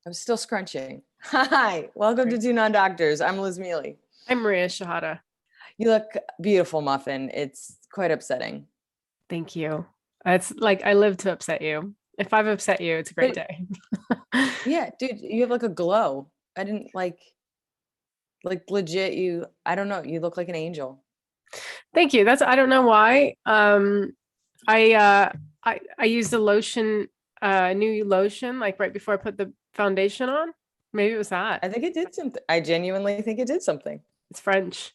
I'm still scrunching. Hi, welcome to Two Non-Doctors. I'm Liz Mealy. I'm Maria Shahada. You look beautiful, Muffin. It's quite upsetting. Thank you. It's like I live to upset you. If I've upset you, it's a great But day. yeah, dude, you have like a glow. I didn't like legit you. I don't know. You look like an angel. Thank you. I don't know why. I I used a lotion, new lotion, like right before I put the foundation on. Maybe it was that. I think it did something. I genuinely think it did something. It's French.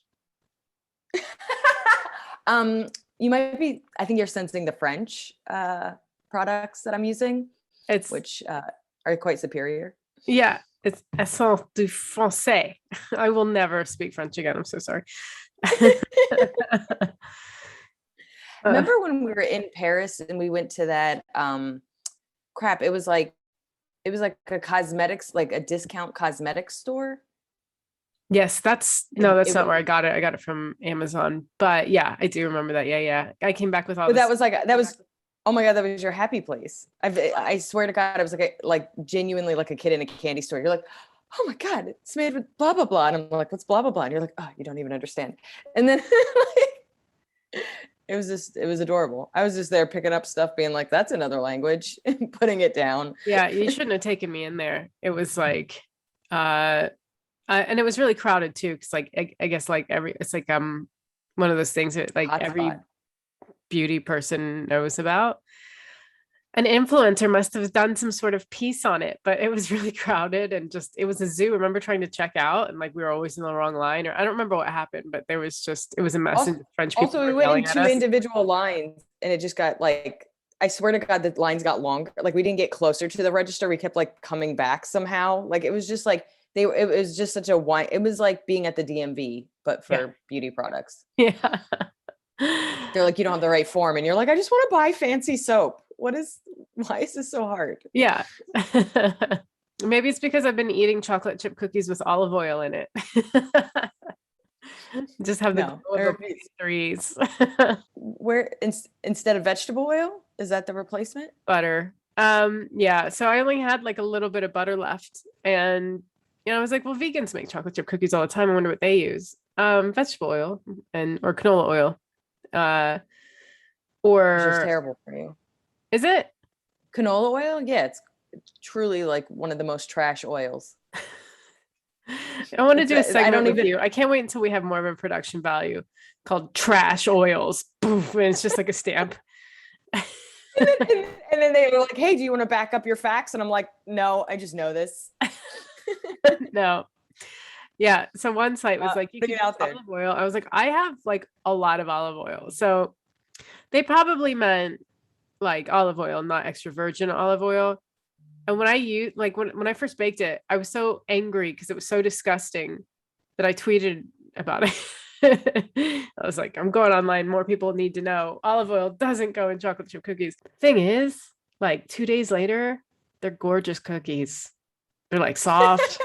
um, you might be. I think you're sensing the French products that I'm using, It's which are quite superior. yeah, it's essence du français. I will never speak French again. I'm so sorry. Remember when we were in Paris and we went to that crap, it was like a cosmetics, like a discount cosmetics store. Yes, that's It, no, that's it not was, where I got it. I got it from Amazon. But yeah, I do remember that. Yeah, yeah. I came back with all but this. that was oh my God, that was your happy place. I swear to God, I was like genuinely like a kid in a candy store. You're like, oh my God, it's made with blah blah blah. And I'm like, what's blah blah blah? And you're like, oh, you don't even understand. And then it was adorable. I was just there picking up stuff, being like, that's another language, and putting it down. Yeah, you shouldn't have taken me in there. It was like and it was really crowded too, because like I guess like it's like one of those things that like every Hotspot. beauty person knows about. An influencer must have done some sort of piece on it, but it was really crowded and just it was a zoo. I remember trying to check out and like we were always in the wrong line, or I don't remember what happened, but there was just it was a mess Also, and French people also, we were went in yelling at two us. individual lines, and it just got like, I swear to God, the lines got longer. Like we didn't get closer to the register. We kept like coming back somehow. Like it was just like it was just such a wine. It was like being at the DMV, but Yeah. for beauty products. Yeah. They're like, you don't have the right form, and you're like, I just want to buy fancy soap. Why is this so hard? Yeah. Maybe it's because I've been eating chocolate chip cookies with olive oil in it. Just have the No, glow I of refuse. threes. Where instead of vegetable oil, is that the replacement? Butter. Yeah. So I only had like a little bit of butter left. And I was like, well, vegans make chocolate chip cookies all the time. I wonder what they use. Vegetable oil and or canola oil. Uh Which is or terrible for you. is it? Canola oil? Yeah, it's truly like one of the most trash oils. I want to It's do a I segment don't with even you. I can't wait until we have more of a production value called trash oils. Poof, and it's just like a stamp. and then they were like, "Hey, do you want to back up your facts?" And I'm like, "No, I just know this." No. Yeah. So one site was like, you Putting could it use out there. olive oil. I was like, I have like a lot of olive oil. So they probably meant like olive oil, not extra virgin olive oil. And when I used like when I first baked it, I was so angry because it was so disgusting that I tweeted about it. I was like, I'm going online. More people need to know olive oil doesn't go in chocolate chip cookies. Thing is, like 2 days later, they're gorgeous cookies. They're like soft.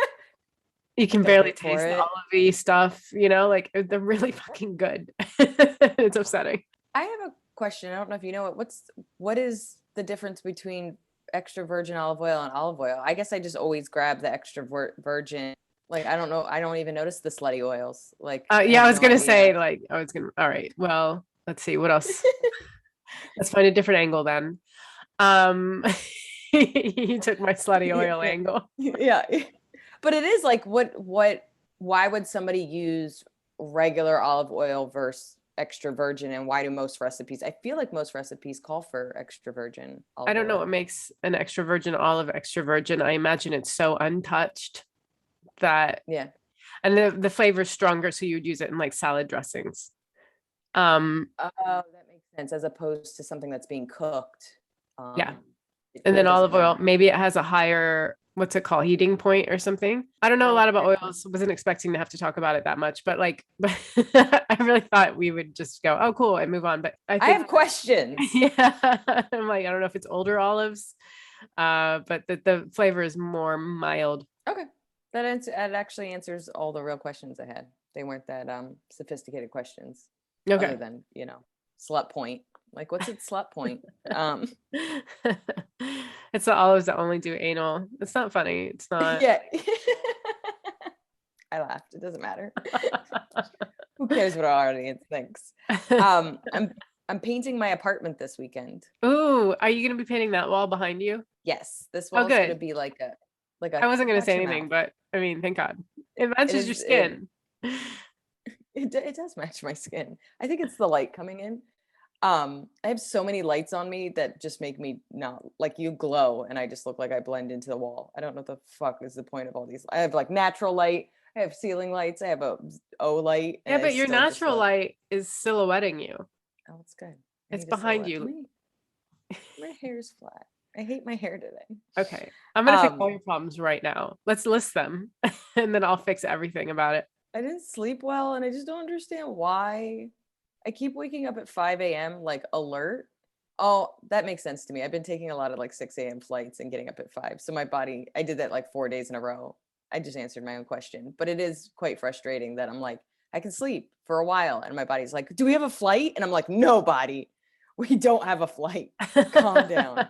You can Don't barely wait for taste the it. olivey stuff, like they're really fucking good. It's upsetting. I have a question. I don't know if you know it. What is the difference between extra virgin olive oil and olive oil? I guess I just always grab the extra virgin. Like I don't know. I don't even notice the slutty oils. Like I Yeah, I have was no gonna say idea. like I was gonna. All right, well, let's see what else. Let's find a different angle then. Um, you took my slutty oil Yeah. angle. Yeah. But it is like why would somebody use regular olive oil versus extra virgin, and why do most recipes, I feel like most recipes call for extra virgin I olive don't know what oil. makes an extra virgin olive extra virgin. I imagine it's so untouched that, Yeah. and the flavor's stronger, so you would use it in like salad dressings. Um, Oh, that makes sense, as opposed to something that's being cooked. yeah. And It then doesn't olive have oil, that. maybe it has a higher, what's it called, heating point or something. I don't know a lot about oils. Wasn't expecting to have to talk about it that much, but like, I really thought we would just go, oh, cool, and move on. But I I think, have questions. yeah, I'm like, I don't know if it's older olives, but the flavor is more mild. Okay. That actually answers all the real questions I had. They weren't that sophisticated questions, other Okay. than, slut point. Like, what's its slut point? It's the olives that only do anal. It's not funny. It's not. Yeah. I laughed. It doesn't matter. Who cares what our audience thinks? I'm painting my apartment this weekend. Ooh, are you gonna be painting that wall behind you? Yes, this Oh, wall is gonna good. be like a I wasn't gonna watch say your anything, mouth. but I mean, thank God. It matches your is skin. it does match my skin. I think it's the light coming in. I have so many lights on me that just make me not like you glow, and I just look like I blend into the wall. I don't know what the fuck is the point of all these. I have like natural light. I have ceiling lights. I have a O light. Yeah, And I but your still just natural look, light is silhouetting you. oh, it's good. It's behind you. My hair's flat. I hate my hair today. Okay. I'm gonna fix all your problems right now. Let's list them and then I'll fix everything about it. I didn't sleep well, and I just don't understand why. I keep waking up at 5 a.m. like alert. Oh, that makes sense to me. I've been taking a lot of like 6 a.m. flights and getting up at 5. So my body, I did that like 4 days in a row. I just answered my own question, but it is quite frustrating that I'm like, I can sleep for a while. And my body's like, do we have a flight? And I'm like, no, body, we don't have a flight. Calm down.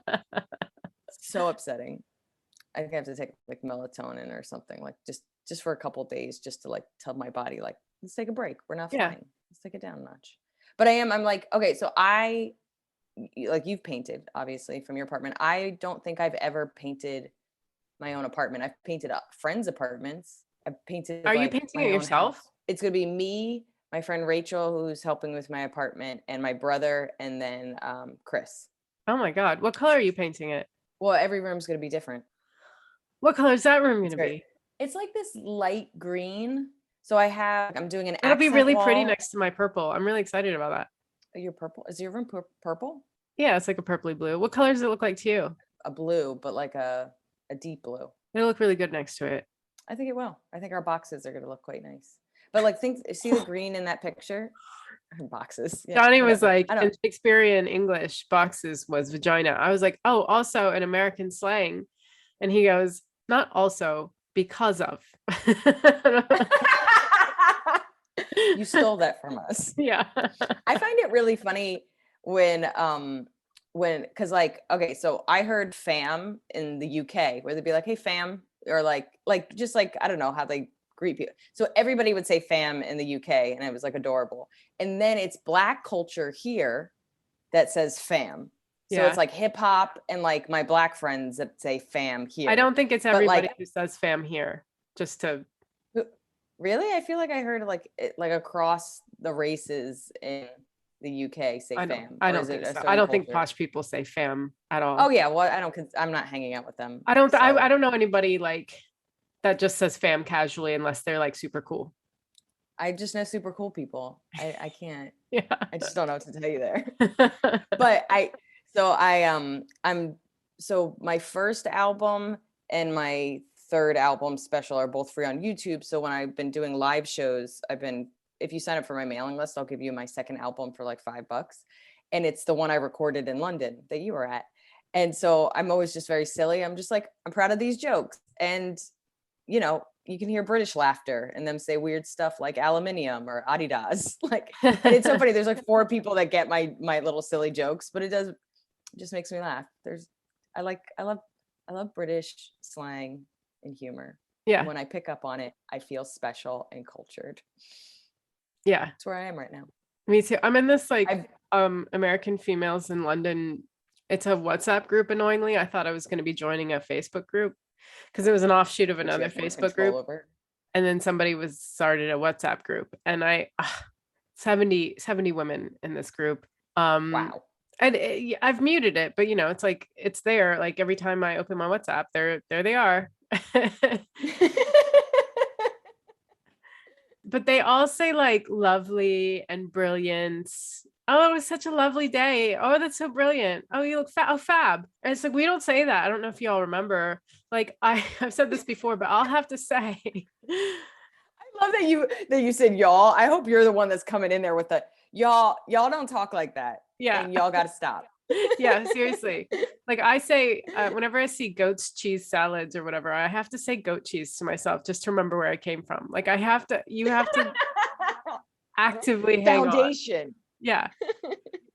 So upsetting. I think I have to take like melatonin or something, like just for a couple of days, just to like tell my body, like, let's take a break. We're not Yeah. flying. Let's take it down a notch. But I'm like, okay, so like you've painted obviously from your apartment. I don't think I've ever painted my own apartment. I've painted friends' apartments. I've painted Are you like painting my it own yourself? house. It's gonna be me, my friend Rachel, who's helping with my apartment, and my brother, and then Chris. Oh my God. What color are you painting it? Well, every room's gonna be different. What color is that room It's gonna great. be? It's like this light green. So I'm doing an It'll be accent really pretty wall. next to my purple. I'm really excited about that. Your purple? Is your room purple? Yeah, it's like a purpley blue. What color does it look like to you? A blue, but like a deep blue. It'll look really good next to it. I think it will. I think our boxes are going to look quite nice. But like, see the green in that picture? Boxes. Yeah, Johnny was whatever. like, in Shakespearean English, boxes was vagina. I was like, oh, also in American slang. And he goes, not also, because of. You stole that from us. Yeah. I find it really funny when because like, okay, so I heard fam in the UK where they'd be like, hey fam, or like just like, I don't know how they greet people. So everybody would say fam in the UK, and it was like adorable. And then it's Black culture here that says fam. So Yeah. it's like hip hop and like my Black friends that say fam here. I don't think it's everybody like, who says fam here, just to. Really? I feel like I heard like across the races in the UK say fam. I don't think so. I don't think posh people say fam at all. Oh yeah, well I'm not hanging out with them. I don't know anybody like that just says fam casually unless they're like super cool. I just know super cool people. I can't. Yeah. I just don't know what to tell you there. But so my first album and my third album special are both free on YouTube. So when I've been doing live shows, if you sign up for my mailing list, I'll give you my second album for like $5. And it's the one I recorded in London that you were at. And so I'm always just very silly. I'm just like, I'm proud of these jokes. And, you know, you can hear British laughter and them say weird stuff like aluminium or Adidas. Like, and it's so funny. There's like 4 people that get my little silly jokes, but it just makes me laugh. I love British slang and humor. Yeah. And when I pick up on it, I feel special and cultured. Yeah. That's where I am right now. Me too. I'm in this like American females in London. It's a WhatsApp group. Annoyingly, I thought I was going to be joining a Facebook group because it was an offshoot of another Facebook group. And then somebody started a WhatsApp group, and 70 women in this group. Wow. And I've muted it, but you know, it's like, it's there. Like every time I open my WhatsApp, there they are. But they all say like lovely and brilliant. Oh, it was such a lovely day. Oh, that's so brilliant. Oh, you look fab. And it's like, we don't say that. I don't know if y'all remember. Like I've said this before, but I'll have to say. I love that you said y'all. I hope you're the one that's coming in there with the y'all don't talk like that. Yeah. And y'all got to stop. Yeah, seriously. Like I say, whenever I see goat's cheese salads or whatever, I have to say goat cheese to myself just to remember where I came from. Like you have to actively hang on. Foundation. Yeah.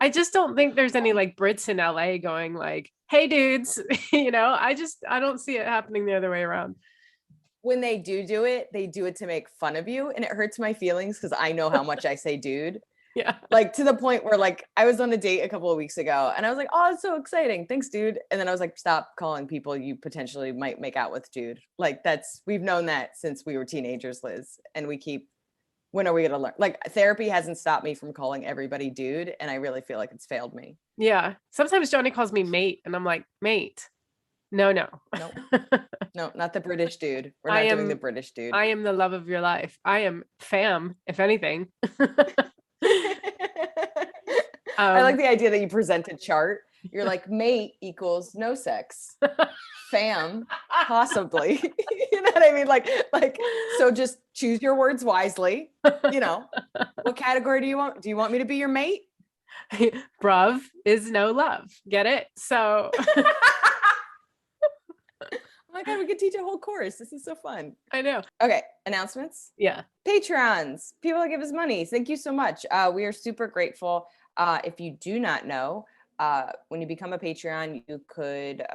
I just don't think there's any like Brits in LA going like, hey dudes, I don't see it happening the other way around. When they do it, they do it to make fun of you. And it hurts my feelings because I know how much I say dude. Yeah. Like to the point where like I was on a date a couple of weeks ago and I was like, oh, it's so exciting. Thanks, dude. And then I was like, stop calling people you potentially might make out with, dude. Like we've known that since we were teenagers, Liz. And when are we going to learn? Like therapy hasn't stopped me from calling everybody dude. And I really feel like it's failed me. Yeah. Sometimes Johnny calls me mate and I'm like, mate. No. Nope. No, not the British dude. We're not doing the British dude. I am the love of your life. I am fam, if anything. I like the idea that you present a chart. You're like, mate equals no sex. Fam, possibly. You know what I mean? Like, so just choose your words wisely. What category do you want? Do you want me to be your mate? Bruv is no love. Get it? So oh my God, we could teach a whole course. This is so fun. I know. Okay, announcements. Yeah. Patrons, people that give us money. Thank you so much. We are super grateful. If you do not know, when you become a Patreon, you could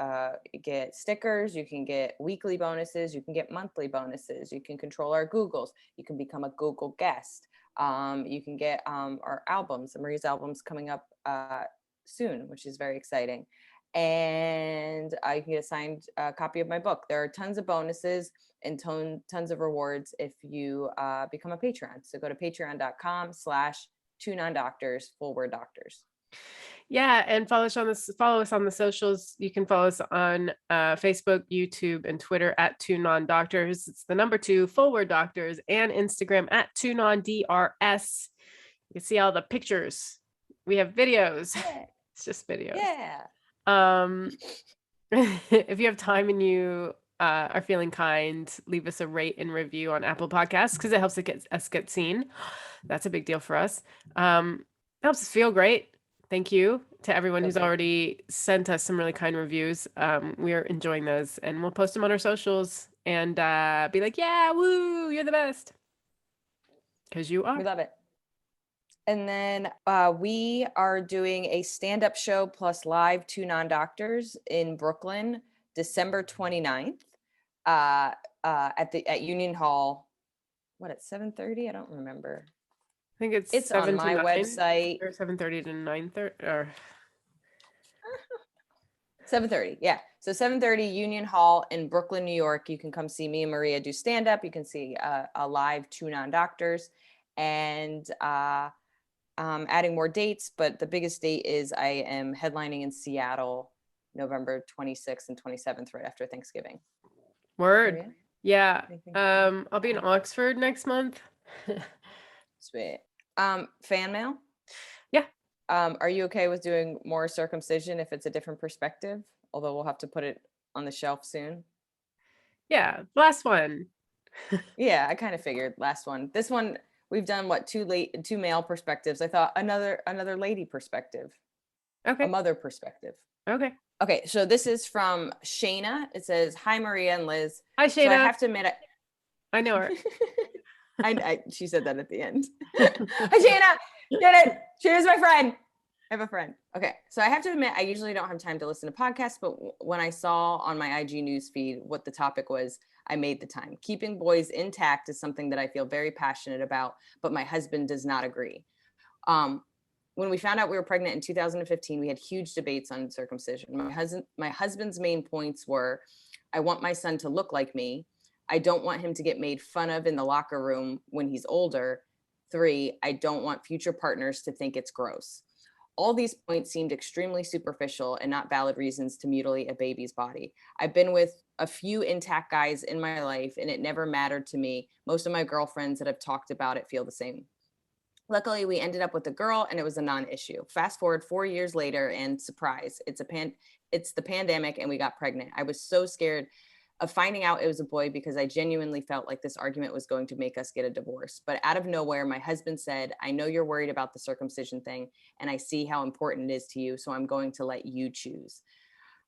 get stickers, you can get weekly bonuses, you can get monthly bonuses, you can control our Googles, you can become a Google guest, you can get our albums, Marie's albums coming up soon, which is very exciting. And you can get a signed copy of my book. There are tons of bonuses and tons of rewards if you become a Patreon. So go to patreon.com/2nondoctors, full word doctors. Yeah, and follow us on the socials. You can follow us on Facebook, YouTube, and Twitter at 2nondoctors. It's the number 2 full word doctors, and Instagram at 2nondrs. You can see all the pictures. We have videos. Yeah. It's just videos. Yeah. If you have time and you are feeling kind, leave us a rate and review on Apple Podcasts because it helps us get seen. That's a big deal for us. It helps us feel great. Thank you to everyone who's already sent us some really kind reviews. We are enjoying those, and we'll post them on our socials and be like, yeah, woo, you're the best. Because you are. We love it. And then we are doing a stand-up show plus live 2Non-Doctors in Brooklyn, December 29th at Union Hall. What, at 7:30? I don't remember. I think it's on my website. Or 7:30 to 9:30 or 7:30. Yeah. So 7:30 Union Hall in Brooklyn, New York. You can come see me and Maria do stand-up. You can see a live 2Non-Doctors. And adding more dates, but the biggest date is I am headlining in Seattle, November 26th and 27th, right after Thanksgiving. Word. Maria? Yeah. I'll be in Oxford next month. Sweet. Fan mail? Yeah. Are you okay with doing more circumcision if it's a different perspective? Although we'll have to put it on the shelf soon. Yeah. Last one. Yeah, I kind of figured last one. This one, we've done two male perspectives. I thought another lady perspective. Okay. A mother perspective. Okay. Okay, so this is from Shana. It says, "Hi, Maria and Liz." Hi, Shana. So I have to admit, I know her. she said that at the end. Hi, Shana. Get it? Shana's my friend. I have a friend. Okay, so I have to admit, I usually don't have time to listen to podcasts, but when I saw on my IG newsfeed what the topic was, I made the time. Keeping boys intact is something that I feel very passionate about, but my husband does not agree. When we found out we were pregnant in 2015, we had huge debates on circumcision. My husband's main points were, I want my son to look like me. I don't want him to get made fun of in the locker room when he's older. 3, I don't want future partners to think it's gross. All these points seemed extremely superficial and not valid reasons to mutilate a baby's body. I've been with a few intact guys in my life, and it never mattered to me. Most of my girlfriends that have talked about it feel the same. Luckily, we ended up with a girl, and it was a non-issue. Fast forward 4 years later, and surprise, it's the pandemic, and we got pregnant. I was so scared of finding out it was a boy because I genuinely felt like this argument was going to make us get a divorce. But out of nowhere, my husband said, I know you're worried about the circumcision thing, and I see how important it is to you, so I'm going to let you choose.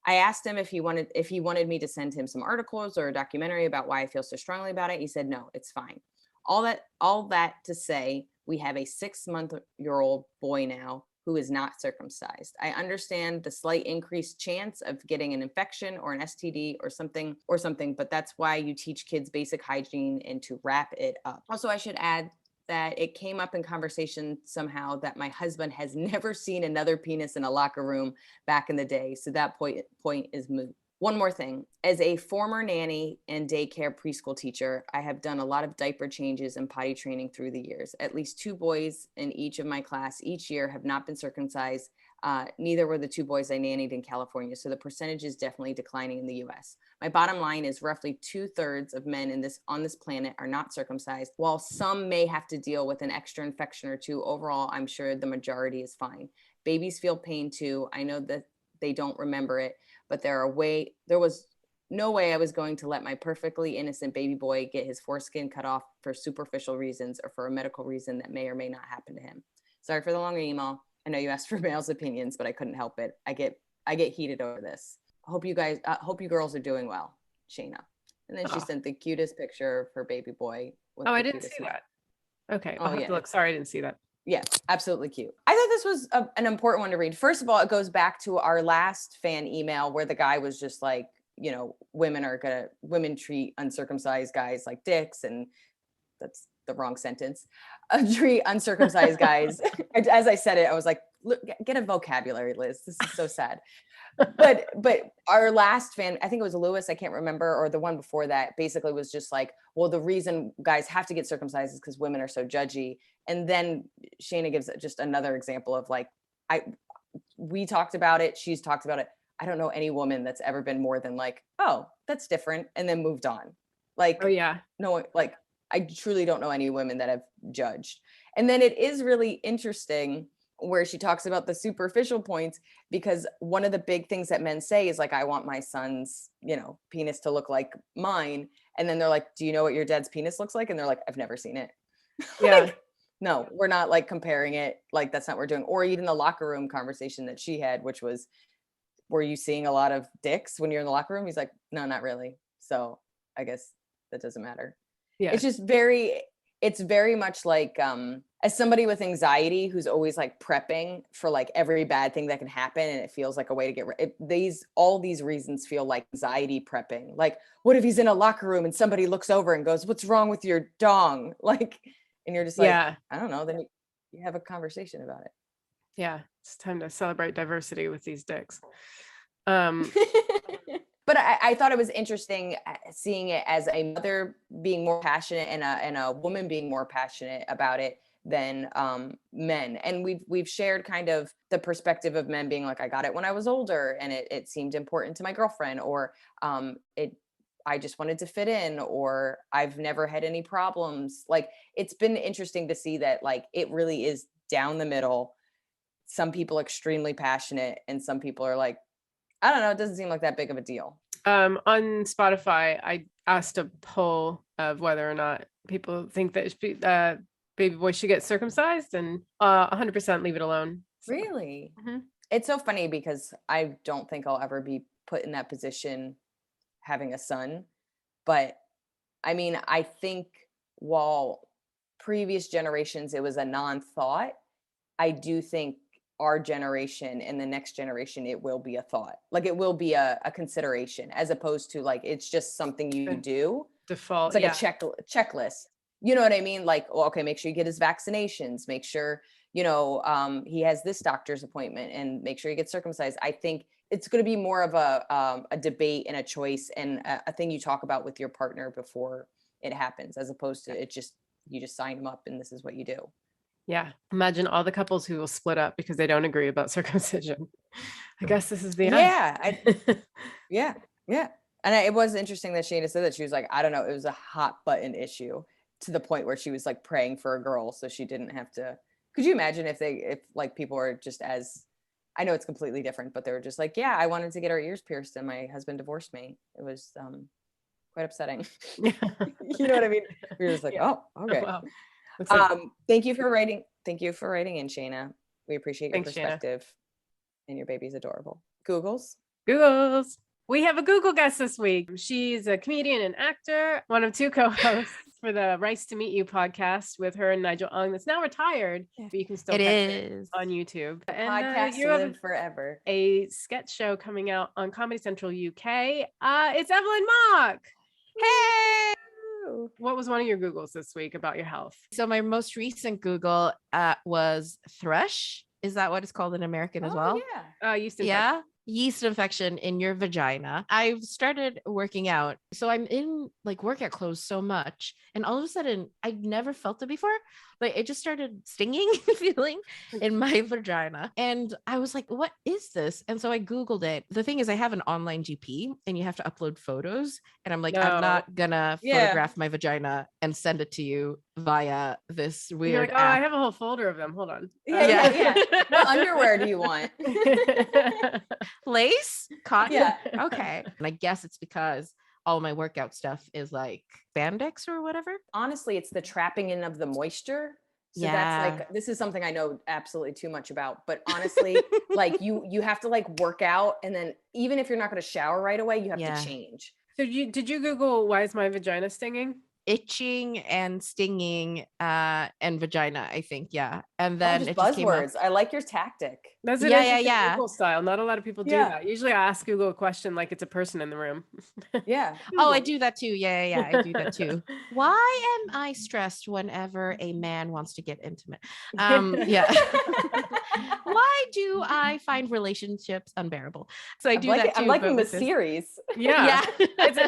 I asked him if he wanted me to send him some articles or a documentary about why I feel so strongly about it. He said, no, it's fine. All that to say, we have a 6-month-old boy now who is not circumcised. I understand the slight increased chance of getting an infection or an STD or something, but that's why you teach kids basic hygiene and to wrap it up. Also, I should add that it came up in conversation somehow that my husband has never seen another penis in a locker room back in the day. So that point is moot. One more thing. As a former nanny and daycare preschool teacher, I have done a lot of diaper changes and potty training through the years. At least 2 boys in each of my class each year have not been circumcised. Neither were the 2 boys I nannied in California. So the percentage is definitely declining in the US. My bottom line is roughly 2/3 of men on this planet are not circumcised. While some may have to deal with an extra infection or 2, overall, I'm sure the majority is fine. Babies feel pain too. I know that they don't remember it, but there was no way I was going to let my perfectly innocent baby boy get his foreskin cut off for superficial reasons or for a medical reason that may or may not happen to him. Sorry for the longer email. I know you asked for males' opinions, but I couldn't help it. I get heated over this. Hope you girls are doing well, Shana. And then she sent the cutest picture of her baby boy. I didn't see that. Okay, I'll have to look. Sorry, I didn't see that. Yeah, absolutely cute. I thought this was an important one to read. First of all, it goes back to our last fan email where the guy was just like, women treat uncircumcised guys like dicks, and that's the wrong sentence. Treat uncircumcised guys. As I said it, I was like, look, get a vocabulary, Liz. This is so sad. But our last fan, I think it was Lewis, I can't remember, or the one before that, basically was just like, well, the reason guys have to get circumcised is because women are so judgy. And then Shana gives just another example of like, we talked about it, she's talked about it. I don't know any woman that's ever been more than like, oh, that's different, and then moved on. Like, oh yeah, no, like I truly don't know any women that have judged. And then it is really interesting where she talks about the superficial points, because one of the big things that men say is like, I want my son's, penis to look like mine. And then they're like, do you know what your dad's penis looks like? And they're like, I've never seen it. Yeah. Like, no, we're not like comparing it. Like, that's not what we're doing. Or even the locker room conversation that she had, which was, were you seeing a lot of dicks when you're in the locker room? He's like, no, not really. So I guess that doesn't matter. Yeah. It's just it's very much like, as somebody with anxiety who's always like prepping for like every bad thing that can happen, and it feels like a way to get all these reasons feel like anxiety prepping. Like, what if he's in a locker room and somebody looks over and goes, what's wrong with your dong? Like, and you're just like, I don't know. Then you have a conversation about it. Yeah. It's time to celebrate diversity with these dicks. But I thought it was interesting seeing it as a mother being more passionate and a woman being more passionate about it than men. And we've shared kind of the perspective of men being like, I got it when I was older and it seemed important to my girlfriend, or I just wanted to fit in, or I've never had any problems. Like, it's been interesting to see that like it really is down the middle. Some people extremely passionate, and some people are like, I don't know, it doesn't seem like that big of a deal. On Spotify, I asked a poll of whether or not people think that baby boy should get circumcised, and 100% leave it alone. So. Really? Mm-hmm. It's so funny because I don't think I'll ever be put in that position having a son. But I mean, I think while previous generations, it was a non-thought, I do think our generation and the next generation, it will be a thought. Like, it will be a consideration, as opposed to like, it's just something you do. Default. It's like a checklist. You know what I mean? Like, well, okay, make sure you get his vaccinations, make sure, he has this doctor's appointment, and make sure he gets circumcised. I think it's going to be more of a debate and a choice, and a thing you talk about with your partner before it happens, as opposed to you just sign them up and this is what you do. Yeah. Imagine all the couples who will split up because they don't agree about circumcision. I guess this is the end. Yeah. And it was interesting that Shana said that. She was like, I don't know, it was a hot button issue, to the point where she was like praying for a girl so she didn't have to. Could you imagine if like people are just as, I know it's completely different, but they were just like, yeah, I wanted to get our ears pierced and my husband divorced me. It was quite upsetting. You know what I mean? We were just like, oh, okay. Wow. Thank you for writing in, Shana. We appreciate your perspective. Shana. And your baby's adorable. Googles. We have a Google guest this week. She's a comedian and actor, one of 2 co-hosts for the Rice to Meet You podcast with her and Nigel Ung that's now retired, but you can still It catch is. it on YouTube. And Podcasts you have live forever. a sketch show coming out on Comedy Central UK. It's Evelyn Mok. Hey. What was one of your Googles this week about your health? So my most recent Google was thrush. Is that what it's called in American as well? Yeast infection. Yeah. Yeast infection in your vagina. I've started working out. So I'm in like workout clothes so much. And all of a sudden, I'd never felt it before. Like it just started stinging, feeling in my vagina. And I was like, what is this? And so I Googled it. The thing is, I have an online GP and you have to upload photos. And I'm like, I'm not gonna photograph my vagina and send it to you via this weird You're like, oh, app. I have a whole folder of them. Hold on. Yeah. What underwear do you want? Lace? Cotton? Yeah. Okay. And I guess it's because all my workout stuff is like spandex or whatever. Honestly, it's the trapping in of the moisture. So that's like, this is something I know absolutely too much about, but honestly, like you have to like work out. And then even if you're not going to shower right away, you have to change. So did you Google why is my vagina stinging? Itching and stinging and vagina, I think. Yeah. And then just it just came up. buzzwords. I like your tactic. That's an interesting Google style. Not a lot of people do that. Usually I ask Google a question like it's a person in the room. Yeah. Oh, I do that too. Yeah. I do that too. Why am I stressed whenever a man wants to get intimate? Yeah. Why do I find relationships unbearable? So I do that too. I'm liking the series. Yeah.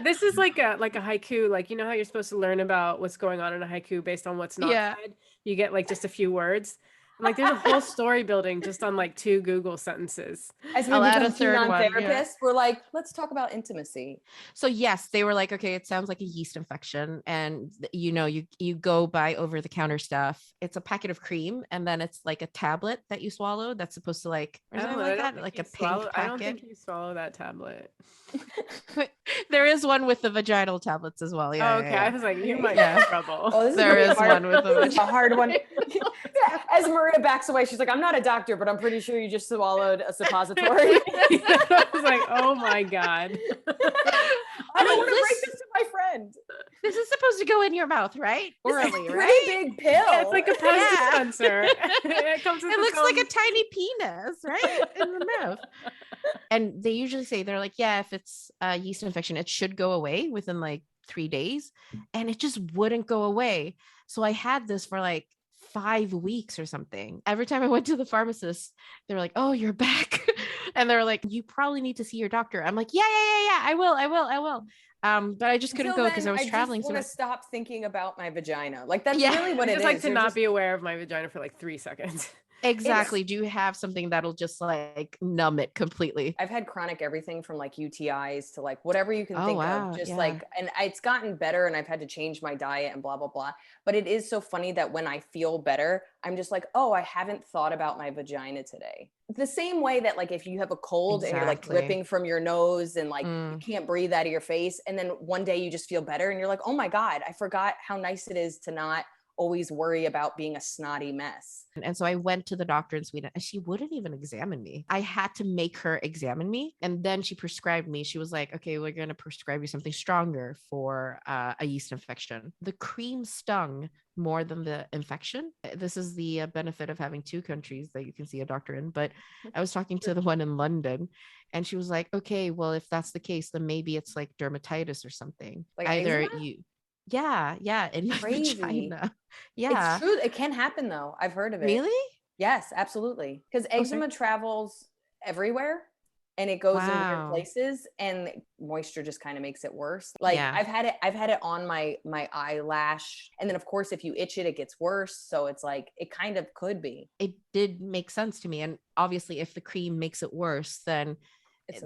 This is like a haiku. Like, you know how you're supposed to learn about what's going on in a haiku based on what's not said? You get like just a few words. Like there's a whole story building just on like 2 Google sentences. As we become therapists, we're like, let's talk about intimacy. So yes, they were like, okay, it sounds like a yeast infection. And you know, you go buy over the counter stuff. It's a packet of cream. And then it's like a tablet that you swallow. That's supposed to like, or something like that, like a pink packet. I don't think you swallow that tablet. There is one with the vaginal tablets as well. Yeah. Okay. I was like, you might have trouble. Oh, there is one with a hard one. As Maria backs away, she's like, I'm not a doctor, but I'm pretty sure you just swallowed a suppository. I was like, oh my God. I don't want to break this to my friend. This is supposed to go in your mouth, right? Orally, right? Pretty big pill. Yeah, it's like a Pez dispenser. It looks like a tiny penis, right? In the mouth. And they usually say, they're like, yeah, if it's a yeast infection, it should go away within like 3 days. And it just wouldn't go away. So I had this for like 5 weeks or something. Every time I went to the pharmacist, they were like, oh, you're back. And they were like, you probably need to see your doctor. I'm like, yeah. I will. But I just couldn't go because I was traveling. I just want to stop thinking about my vagina. Like that's really what it is. It's like to not be aware of my vagina for like 3 seconds. Exactly. Do you have something that'll just like numb it completely? I've had chronic everything from like UTIs to like whatever you can think of. Just like, and it's gotten better and I've had to change my diet and blah, blah, blah. But it is so funny that when I feel better, I'm just like, oh, I haven't thought about my vagina today. The same way that like if you have a cold and you're like dripping from your nose and like you can't breathe out of your face. And then one day you just feel better and you're like, oh my God, I forgot how nice it is to not always worry about being a snotty mess. And so I went to the doctor in Sweden and she wouldn't even examine me. I had to make her examine me. And then she prescribed me. She was like, okay, we're going to prescribe you something stronger for a yeast infection. The cream stung more than the infection. This is the benefit of having 2 countries that you can see a doctor in. But I was talking to the one in London and she was like, okay, well, if that's the case, then maybe it's like dermatitis or something. Like either eczema? In my vagina. Yeah. It's true. It can happen though. I've heard of it. Really? Yes, absolutely. Because eczema travels everywhere and it goes in weird places and moisture just kind of makes it worse. Like I've had it on my eyelash. And then of course, if you itch it, it gets worse. So it's like, it kind of could be. It did make sense to me. And obviously if the cream makes it worse, then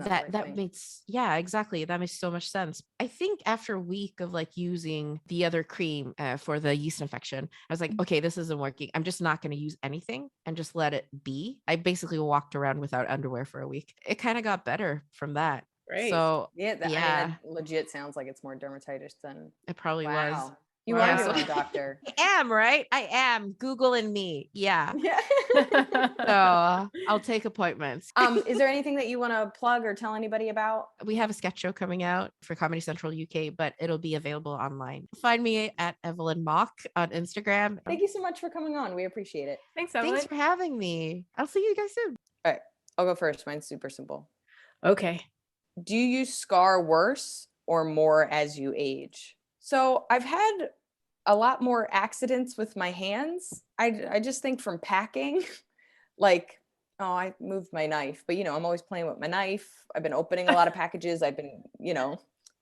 that makes exactly, that makes so much sense. I think after a week of like using the other cream for the yeast infection, I was like, okay, this isn't working. I'm just not going to use anything and just let it be. I basically walked around without underwear for a week. It kind of got better from that. Right. So that legit sounds like it's more dermatitis than it probably was. You Wow. are doing doctor. I am, right? I am. Google and me. Yeah. Yeah. So I'll take appointments. Is there anything that you want to plug or tell anybody about? We have a sketch show coming out for Comedy Central UK, but it'll be available online. Find me at Evelyn Mok on Instagram. Thank you so much for coming on. We appreciate it. Thanks, Evelyn. Thanks for having me. I'll see you guys soon. All right. I'll go first. Mine's super simple. Okay. Do you scar worse or more as you age? So I've had a lot more accidents with my hands. I just think from packing, like, oh, I moved my knife, but I'm always playing with my knife. I've been opening a lot of packages. I've been,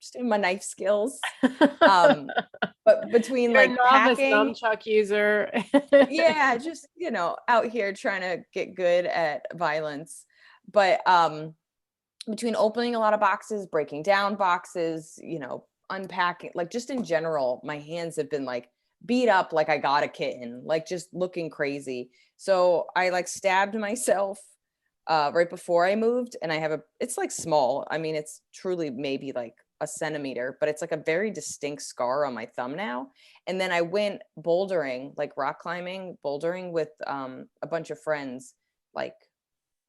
just doing my knife skills. But between You're like a novice packing, nunchuck user. yeah, just, out here trying to get good at violence. But between opening a lot of boxes, breaking down boxes, unpacking, like just in general, my hands have been like beat up like I got a kitten, like just looking crazy. So I like stabbed myself right before I moved, and it's like small. I mean, it's truly maybe like a centimeter, but it's like a very distinct scar on my thumb now. And then I went bouldering, like rock climbing, bouldering with a bunch of friends like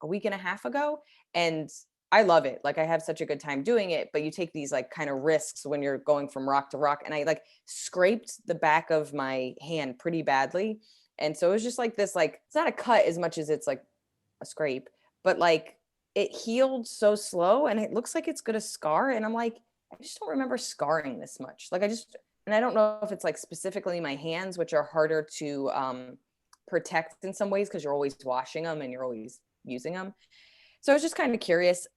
a week and a half ago. And I love it. Like I have such a good time doing it, but you take these like kind of risks when you're going from rock to rock. And I like scraped the back of my hand pretty badly. And so it was just like this, like, it's not a cut as much as it's like a scrape, but like it healed so slow and it looks like it's going to scar. And I'm like, I just don't remember scarring this much. Like and I don't know if it's like specifically my hands, which are harder to protect in some ways because you're always washing them and you're always using them. So I was just kind of curious.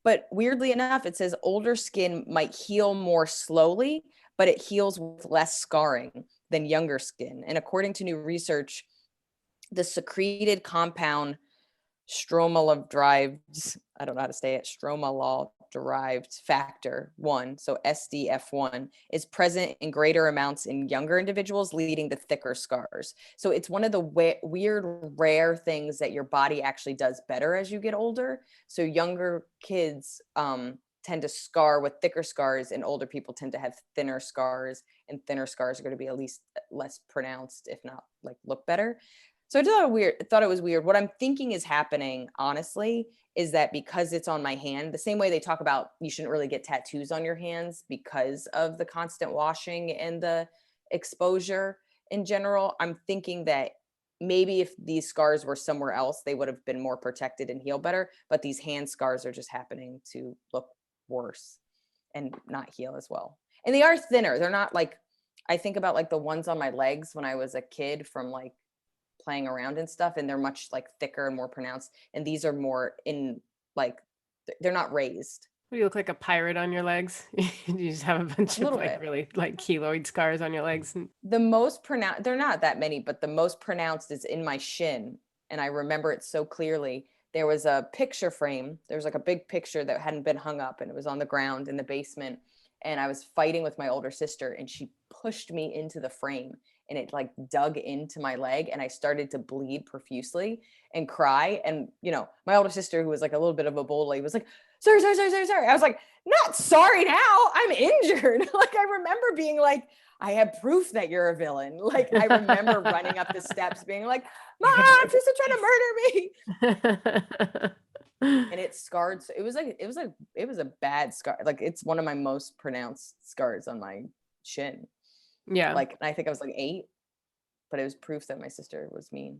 But weirdly enough, it says older skin might heal more slowly, but it heals with less scarring than younger skin. And according to new research, the secreted compound stromal-derived, I don't know how to say it, stromal-derived factor 1, so SDF1, is present in greater amounts in younger individuals, leading to thicker scars. So it's one of the weird, rare things that your body actually does better as you get older. So younger kids tend to scar with thicker scars, and older people tend to have thinner scars, and thinner scars are going to be at least less pronounced, if not like look better. So I thought it was weird. What I'm thinking is happening, honestly, is that because it's on my hand, the same way they talk about you shouldn't really get tattoos on your hands because of the constant washing and the exposure in general, I'm thinking that maybe if these scars were somewhere else, they would have been more protected and heal better. But these hand scars are just happening to look worse and not heal as well. And they are thinner. They're not like, I think about like the ones on my legs when I was a kid from like playing around and stuff, and they're much like thicker and more pronounced, and these are more in like they're not raised. You look like a pirate on your legs. You just have a bunch of like really like keloid scars on your legs. The most pronounced, they're not that many, but the most pronounced is in my shin, and I remember it so clearly. There was a picture frame, there was like a big picture that hadn't been hung up, and it was on the ground in the basement, and I was fighting with my older sister, and she pushed me into the frame, and it like dug into my leg, and I started to bleed profusely and cry. And, my older sister, who was like a little bit of a bully, was like, sorry. I was like, not sorry now, I'm injured. Like, I remember being like, I have proof that you're a villain. Like, I remember running up the steps being like, Mom, she's trying to murder me. And it scarred. So it was a bad scar. Like, it's one of my most pronounced scars on my shin. Yeah. Like, I think I was like 8, but it was proof that my sister was mean.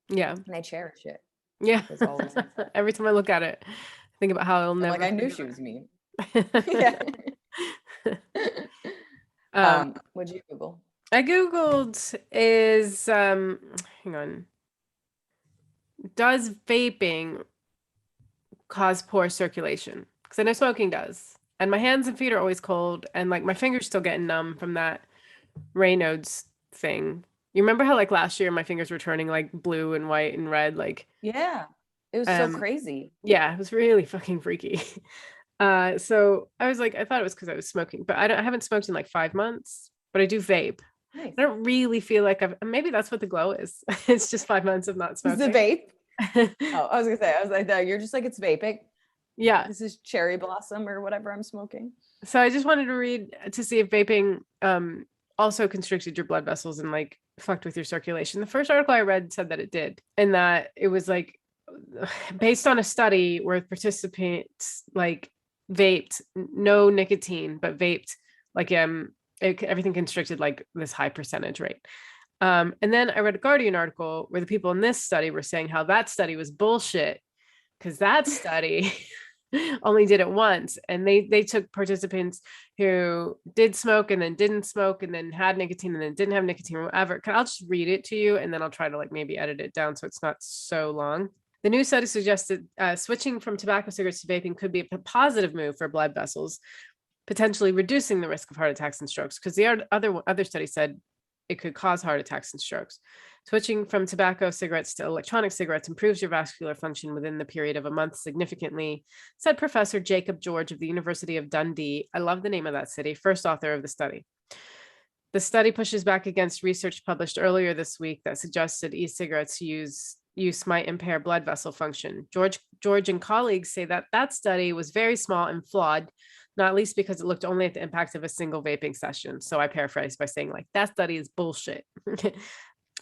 Yeah. And I cherish it. Yeah. Always every time I look at it, I think about how I'll never. Like, I knew she was mean. Yeah. What'd you Google? I Googled hang on. Does vaping cause poor circulation? Because I know smoking does. And my hands and feet are always cold, and like my fingers still getting numb from that Raynaud's thing. You remember how like last year my fingers were turning like blue and white and red? Like, yeah, it was so crazy. Yeah, it was really fucking freaky. So I was like, I thought it was because I was smoking, but I haven't smoked in like 5 months, but I do vape. Nice. I don't really feel like maybe that's what the glow is. It's just 5 months of not smoking. It's the vape. Oh, I was gonna say, I was like, no, you're just like, it's vaping. Yeah. This is cherry blossom or whatever I'm smoking. So I just wanted to read to see if vaping also constricted your blood vessels and like fucked with your circulation. The first article I read said that it did, and that it was like based on a study where participants like vaped no nicotine, but vaped like everything constricted like this high percentage rate. And then I read a Guardian article where the people in this study were saying how that study was bullshit because that study only did it once, and they took participants who did smoke and then didn't smoke and then had nicotine and then didn't have nicotine or whatever. I'll just read it to you and then I'll try to like maybe edit it down so it's not so long. The new study suggested switching from tobacco cigarettes to vaping could be a positive move for blood vessels, potentially reducing the risk of heart attacks and strokes, because the other study said it could cause heart attacks and strokes. Switching from tobacco cigarettes to electronic cigarettes improves your vascular function within the period of a month significantly, said Professor Jacob George of the University of Dundee. I love the name of that city, first author of the study. The study pushes back against research published earlier this week that suggested e-cigarettes use might impair blood vessel function. George and colleagues say that study was very small and flawed, not least because it looked only at the impact of a single vaping session. So I paraphrased by saying like, that study is bullshit.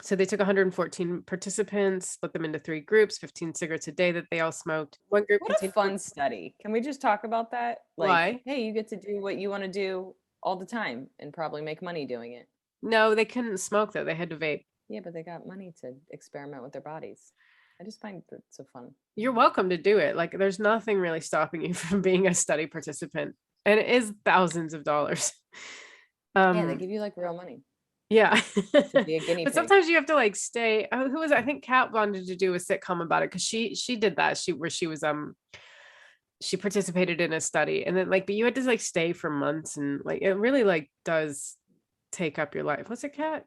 So they took 114 participants, split them into 3 groups, 15 cigarettes a day that they all smoked. One group What a fun study. Can we just talk about that? Like, why? Hey, you get to do what you want to do all the time and probably make money doing it. No, they couldn't smoke though. They had to vape. Yeah, but they got money to experiment with their bodies. I just find that so fun. You're welcome to do it. Like there's nothing really stopping you from being a study participant. And it is thousands of dollars. Yeah, they give you like real money. Yeah. To be a guinea But pig. sometimes you have to like stay. Oh, who was it? I think Kat wanted to do a sitcom about it because she did that. She participated in a study and then like, but you had to like stay for months and like it really like does take up your life. What's it, Kat?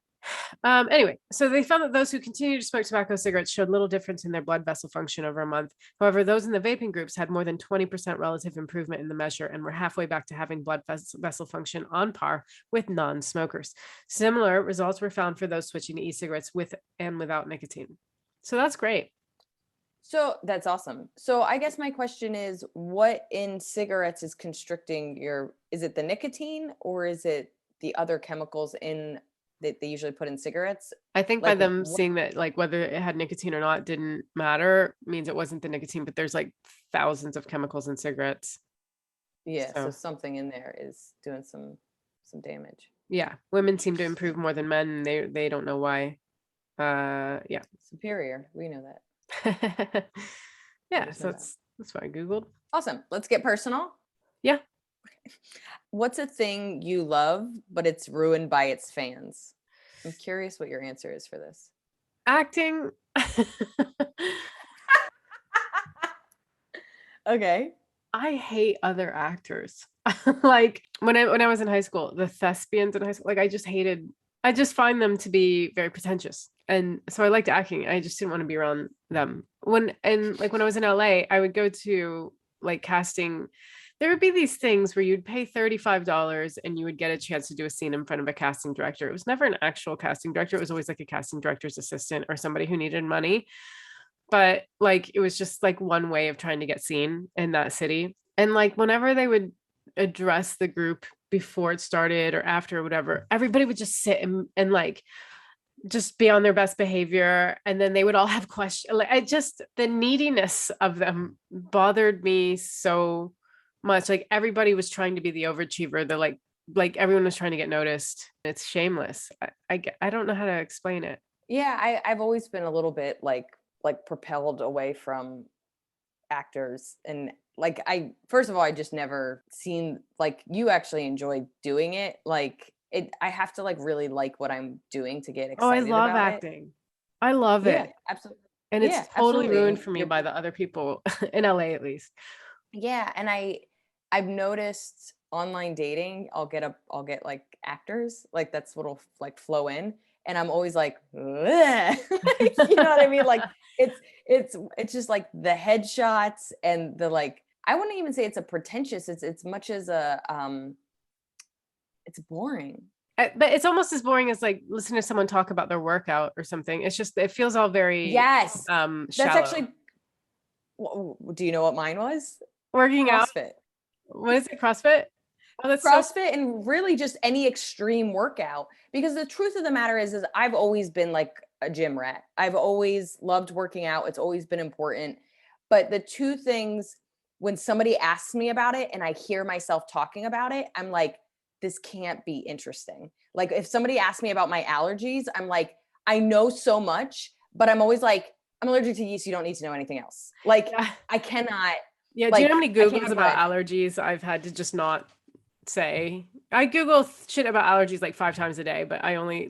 Anyway, so they found that those who continue to smoke tobacco cigarettes showed little difference in their blood vessel function over a month. However, those in the vaping groups had more than 20% relative improvement in the measure and were halfway back to having blood vessel function on par with non-smokers. Similar results were found for those switching to e-cigarettes with and without nicotine. So that's great. So that's awesome. So I guess my question is, what in cigarettes is constricting is it the nicotine or is it the other chemicals that they usually put in cigarettes? I think like, by them seeing that like whether it had nicotine or not didn't matter means it wasn't the nicotine, but there's like thousands of chemicals in cigarettes. Yeah, so something in there is doing some damage. Yeah, women seem to improve more than men. They don't know why. Yeah. Superior. We know that. Yeah, so that's what I Googled. Awesome. Let's get personal. Yeah. What's a thing you love, but it's ruined by its fans? I'm curious what your answer is for this. Acting. Okay. I hate other actors. Like when I was in high school, the thespians in high school, like I just find them to be very pretentious. And so I liked acting. I just didn't want to be around them. When I was in LA, I would go to like casting. There would be these things where you'd pay $35 and you would get a chance to do a scene in front of a casting director. It was never an actual casting director. It was always like a casting director's assistant or somebody who needed money. But like, it was just like one way of trying to get seen in that city. And like, whenever they would address the group before it started or after or whatever, everybody would just sit and like, just be on their best behavior. And then they would all have questions. Like the neediness of them bothered me so much. Like everybody was trying to be the overachiever. They're like everyone was trying to get noticed. It's shameless. I don't know how to explain it. Yeah, I've always been a little bit like propelled away from actors, and like first of all, I just never seen like you actually enjoy doing it. Like I have to like really like what I'm doing to get excited. Oh, I love about acting. I love it. Absolutely. And it's totally ruined for me by the other people in LA at least. Yeah, and I've noticed online dating, I'll get like actors, like that's what'll like flow in, and I'm always like, you know what I mean? Like it's just like the headshots and the like. I wouldn't even say it's a pretentious. It's much as a it's boring. But it's almost as boring as like listening to someone talk about their workout or something. It's just it feels all very yes. Shallow. That's actually. Do you know what mine was? Working CrossFit. out. What is it? CrossFit? Oh, that's CrossFit and really just any extreme workout, because the truth of the matter is I've always been like a gym rat. I've always loved working out. It's always been important. But the two things, when somebody asks me about it and I hear myself talking about it, I'm like, this can't be interesting. Like if somebody asks me about my allergies, I'm like, I know so much, but I'm always like, I'm allergic to yeast. You don't need to know anything else. Like I cannot. Yeah. Do you know how many Googles about allergies I've had to just not say? I Google shit about allergies like 5 times a day, but I only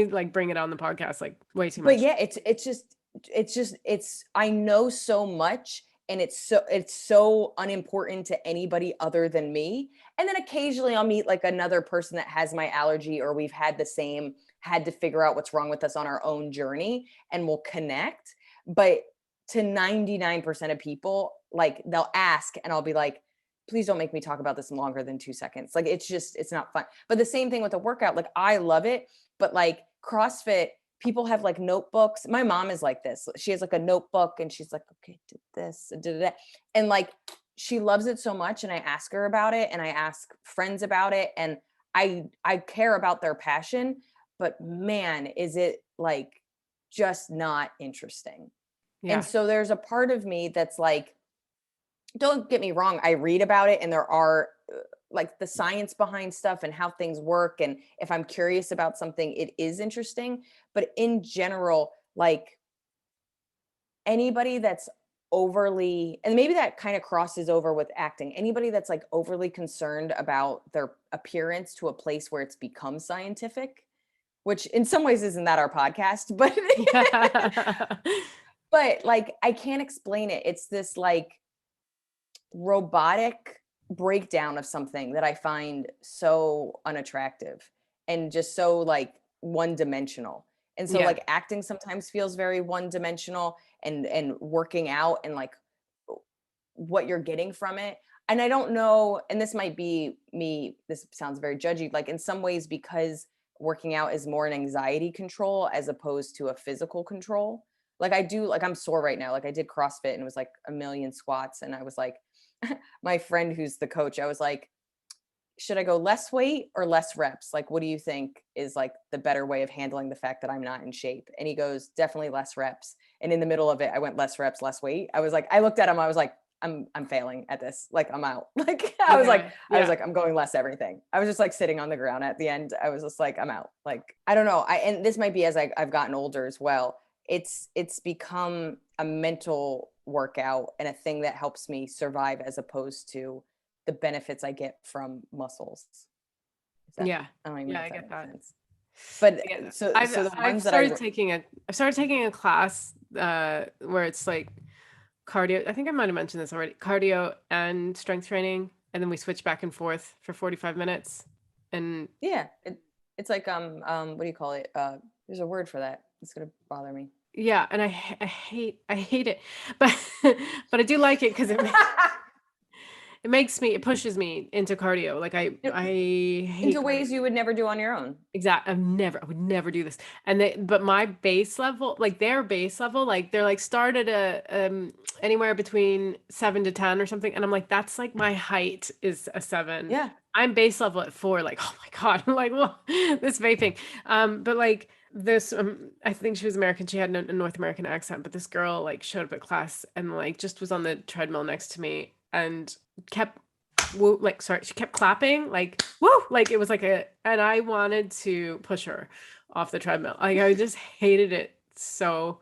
like bring it on the podcast like way too much. But yeah, it's I know so much, and it's so unimportant to anybody other than me. And then occasionally I'll meet like another person that has my allergy, or we've had to figure out what's wrong with us on our own journey, and we'll connect. But to 99% of people, like they'll ask and I'll be like, please don't make me talk about this longer than 2 seconds. Like it's not fun. But the same thing with the workout, like I love it, but like CrossFit, people have like notebooks. My mom is like this. She has like a notebook and she's like, okay, did this, did that. And like, she loves it so much. And I ask her about it and I ask friends about it. And I care about their passion, but man, is it like just not interesting. Yeah. And so there's a part of me that's like, don't get me wrong, I read about it and there are like the science behind stuff and how things work. And if I'm curious about something, it is interesting. But in general, like anybody that's overly, and maybe that kind of crosses over with acting, anybody that's like overly concerned about their appearance to a place where it's become scientific, which in some ways isn't that our podcast, but but like I can't explain it. It's this like robotic breakdown of something that I find so unattractive and just so like one-dimensional. And so like acting sometimes feels very one-dimensional, and working out and like what you're getting from it. And I don't know, and this might be me, this sounds very judgy, like in some ways because working out is more an anxiety control as opposed to a physical control. Like I do, like I'm sore right now. Like I did CrossFit and it was like a million squats. And I was like, my friend who's the coach, I was like, should I go less weight or less reps? Like, what do you think is like the better way of handling the fact that I'm not in shape? And he goes, definitely less reps. And in the middle of it, I went less reps, less weight. I was like, I looked at him, I was like, I'm failing at this. Like I'm out. Like I was like, I'm going less everything. I was just like sitting on the ground at the end. I was just like, I'm out. Like, I don't know. And this might be as I've gotten older as well. It's become a mental workout and a thing that helps me survive as opposed to the benefits I get from muscles. I don't even know if I get that. sense. But so the ones that I started taking a class where it's like cardio. I think I might have mentioned this already. Cardio and strength training, and then we switch back and forth for 45 minutes. And it's like what do you call it? There's a word for that. It's gonna bother me. Yeah, and I hate it, but I do like it because it pushes me into cardio. Like I hate into ways you would never do on your own. Exactly. I would never do this. But my base level, like their base level, like they're like start at a anywhere between 7 to 10 or something. And I'm like, that's like my height is a 7. Yeah. I'm base level at 4. Like, oh my God. I'm like, well, this vaping. But like this, I think she was American. She had a North American accent, but this girl like showed up at class and like just was on the treadmill next to me and kept she kept clapping like woo, like it was like and I wanted to push her off the treadmill. Like I just hated it so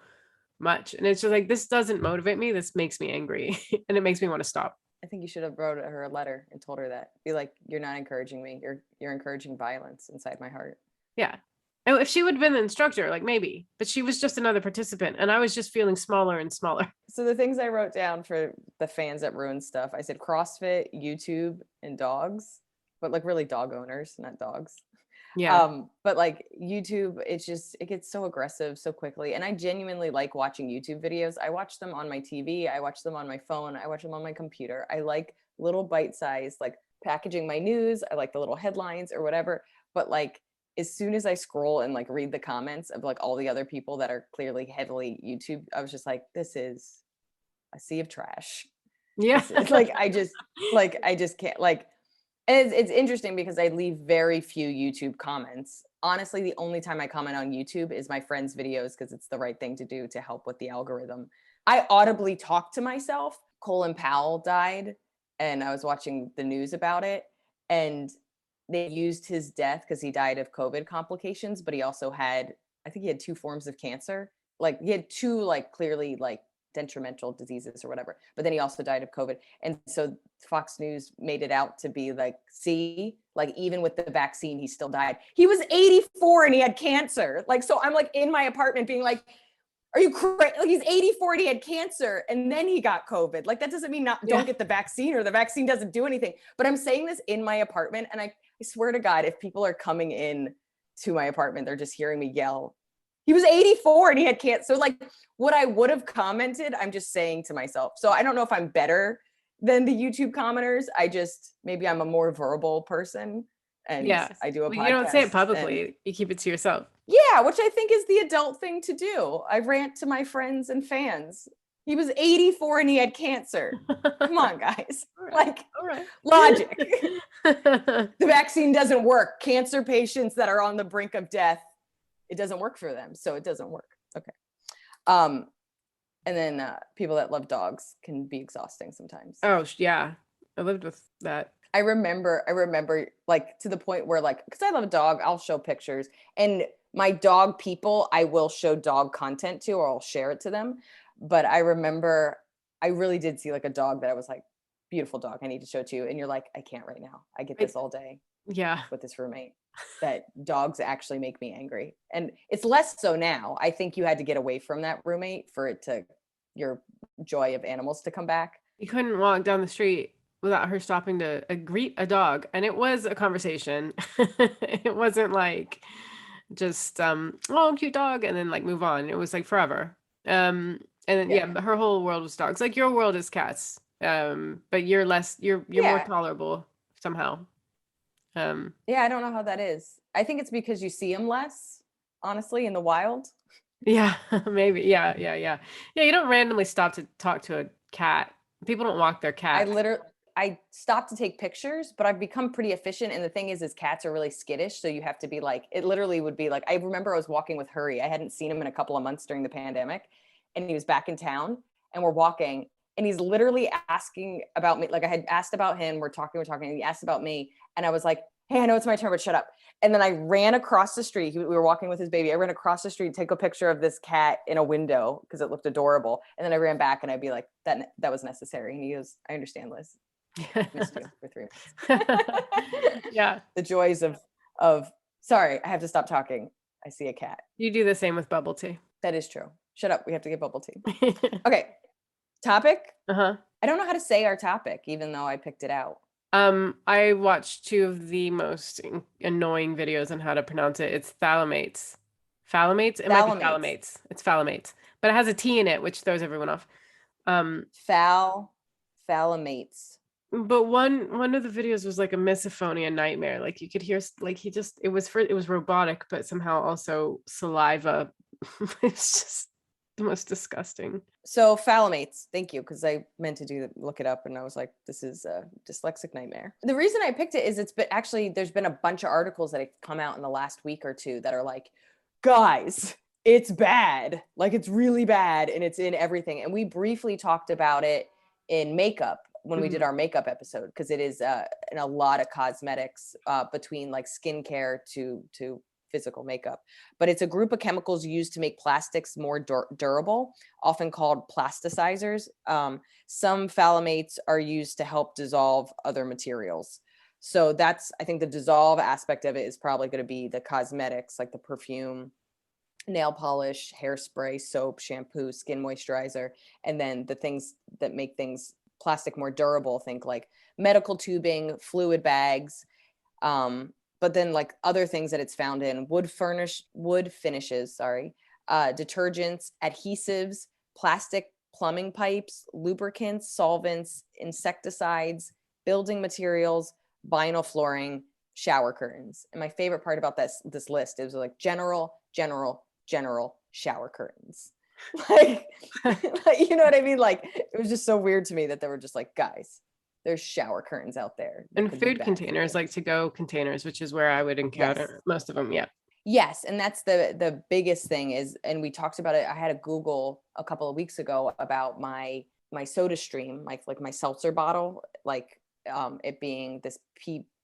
much, and it's just like, this doesn't motivate me, this makes me angry and it makes me want to stop. I think you should have wrote her a letter and told her that. Be like, you're not encouraging me, you're encouraging violence inside my heart. Yeah. And if she would have been the instructor, like maybe, but she was just another participant and I was just feeling smaller and smaller. So the things I wrote down for the fans that ruin stuff, I said CrossFit, YouTube, and dogs, but like really dog owners, not dogs. Yeah. But like YouTube, it gets so aggressive so quickly. And I genuinely like watching YouTube videos. I watch them on my TV. I watch them on my phone. I watch them on my computer. I like little bite-sized, like packaging my news. I like the little headlines or whatever. But like, as soon as I scroll and like read the comments of like all the other people that are clearly heavily YouTube, I was just like, this is a sea of trash. Yeah. It's like, I just can't, like, And it's interesting because I leave very few YouTube comments. Honestly, the only time I comment on YouTube is my friends' videos because it's the right thing to do to help with the algorithm. I audibly talk to myself. Colin Powell died, and I was watching the news about it. And they used his death because he died of COVID complications, but he also had, I think he had 2 forms of cancer. Like he had 2 like clearly like detrimental diseases or whatever, but then he also died of COVID. And so Fox News made it out to be like, see, like even with the vaccine, he still died. He was 84 and he had cancer. Like, so I'm like in my apartment being like, are you crazy? Like, he's 84 and he had cancer and then he got COVID. Like that doesn't mean don't get the vaccine or the vaccine doesn't do anything. But I'm saying this in my apartment, and I swear to God, if people are coming in to my apartment, they're just hearing me yell, he was 84 and he had cancer. So like what I would have commented, I'm just saying to myself. So I don't know if I'm better than the YouTube commenters. Maybe I'm a more verbal person, and I do a podcast. You don't say it publicly. You keep it to yourself. Yeah, which I think is the adult thing to do. I rant to my friends and fans. He was 84 and he had cancer. Come on, guys. Like, logic. The vaccine doesn't work. Cancer patients that are on the brink of death, it doesn't work for them. So it doesn't work. Okay. And then people that love dogs can be exhausting sometimes. Oh, yeah. I lived with that. I remember like to the point where like, because I love a dog, I'll show pictures. And my dog people, I will show dog content to, or I'll share it to them. But I remember I really did see like a dog that I was like, beautiful dog, I need to show it to you. And you're like, I can't right now. I get this all day. Yeah. With this roommate, that dogs actually make me angry. And it's less so now. I think you had to get away from that roommate for your joy of animals to come back. You couldn't walk down the street without her stopping to greet a dog. And it was a conversation. It wasn't like just, oh, cute dog, and then like move on. It was like forever. And then, her whole world was dogs. Like your world is cats. But you're more tolerable somehow. Yeah, I don't know how that is. I think it's because you see them less, honestly, in the wild. Yeah, maybe. Yeah. Yeah, you don't randomly stop to talk to a cat. People don't walk their cat. I stopped to take pictures, but I've become pretty efficient. And the thing is cats are really skittish. So you have to be like, it literally would be like, I remember I was walking with Hurry. I hadn't seen him in a couple of months during the pandemic, and he was back in town, and we're walking, and he's literally asking about me. Like I had asked about him. We're talking, and he asked about me. And I was like, hey, I know it's my turn, but shut up. And then I ran across the street. We were walking with his baby. I ran across the street, take a picture of this cat in a window because it looked adorable. And then I ran back and I'd be like, that was necessary. And he goes, I understand, Liz. Missed you for 3 months. Yeah. The joys of sorry, I have to stop talking. I see a cat. You do the same with bubble tea. That is true. Shut up. We have to get bubble tea. Okay. Topic. Uh-huh. I don't know how to say our topic, even though I picked it out. I watched 2 of the most annoying videos on how to pronounce it. It's phthalates. Phthalates? It might be phthalates. It's phthalates. But it has a T in it, which throws everyone off. Phthalates. But one of the videos was like a misophonia nightmare. Like you could hear, like it was robotic, but somehow also saliva. It's just the most disgusting. So phthalates, thank you, because I meant to look it up, and I was like, this is a dyslexic nightmare. The reason I picked it is there's been a bunch of articles that have come out in the last week or two that are like, guys, it's bad. Like it's really bad, and it's in everything. And we briefly talked about it in makeup when we did our makeup episode, because it is in a lot of cosmetics, between like skincare to physical makeup. But it's a group of chemicals used to make plastics more durable, often called plasticizers. Some phthalates are used to help dissolve other materials. So that's, I think the dissolve aspect of it is probably going to be the cosmetics, like the perfume, nail polish, hairspray, soap, shampoo, skin moisturizer, and then the things that make things plastic more durable, think like medical tubing, fluid bags, but then like other things that it's found in: wood finishes, detergents, adhesives, plastic plumbing pipes, lubricants, solvents, insecticides, building materials, vinyl flooring, shower curtains. And my favorite part about this list is like general shower curtains. Like, you know what I mean? Like, it was just so weird to me that they were just like, guys, there's shower curtains out there. that And could be food bad for containers, you. like to-go containers, which is where I would encounter most of them. Yeah. Yes, and that's the biggest thing is, and we talked about it. I had a Google a couple of weeks ago about my soda stream, like my seltzer bottle, like it being this